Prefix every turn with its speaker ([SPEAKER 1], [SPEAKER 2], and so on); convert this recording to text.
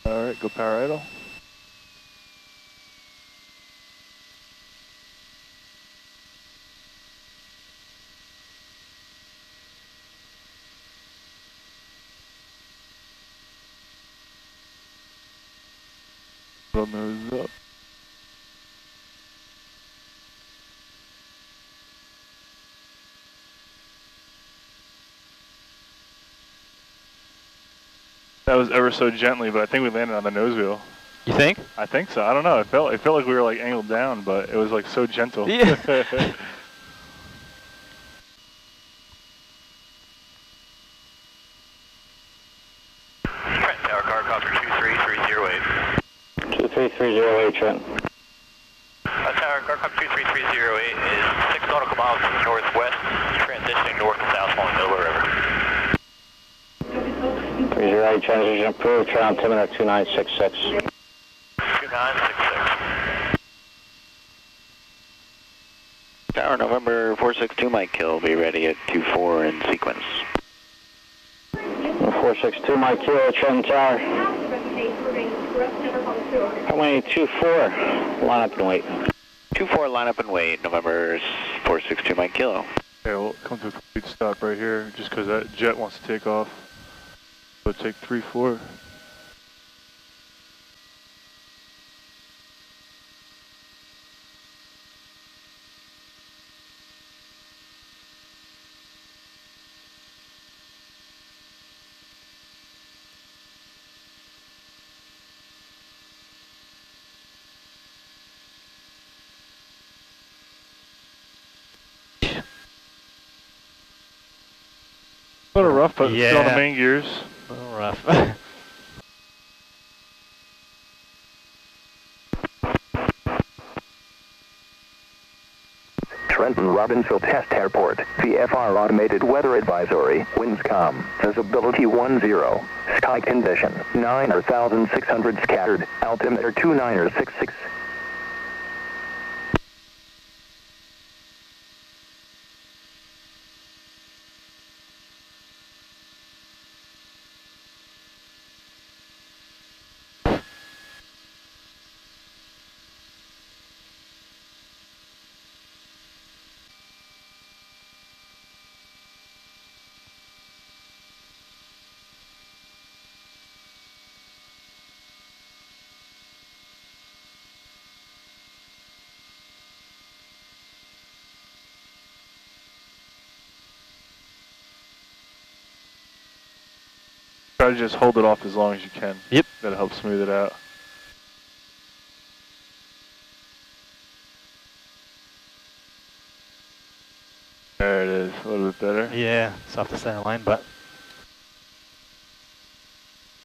[SPEAKER 1] Alright, go power idle. Nose up. That was ever so gently, but I think we landed on the nose wheel.
[SPEAKER 2] You think?
[SPEAKER 1] I think so. I don't know. It felt like we were like angled down, but it was like so gentle.
[SPEAKER 2] Yeah.
[SPEAKER 3] Trent Tower, car copter 23308.
[SPEAKER 4] 23308, Trent.
[SPEAKER 3] Tower, car copter 23308 is 6 nautical miles northwest, transitioning north and south along the Delaware River.
[SPEAKER 4] 308, transition approved, turn on altimeter 2966.
[SPEAKER 3] 2966.
[SPEAKER 5] Tower, November 462 Mike Kill, be ready at 24 in sequence.
[SPEAKER 4] 462 Mike Kilo, Trenton Tower. Runway 24, line up and wait.
[SPEAKER 5] 24, line up and wait, November 462 Mike Kilo.
[SPEAKER 1] Okay, we'll come to a complete stop right here, just because that jet wants to take off. So take 3-4. A little rough, but still on the main gears.
[SPEAKER 2] A little rough.
[SPEAKER 6] Robbinsville Test Airport. VFR Automated Weather Advisory. Winds calm. Visibility 10. Sky condition 9,600 scattered. Altimeter 2966.
[SPEAKER 1] Try to just hold it off as long as you can.
[SPEAKER 2] Yep.
[SPEAKER 1] That'll help smooth it out. There it is, a little bit better.
[SPEAKER 2] Yeah, it's off the center line, but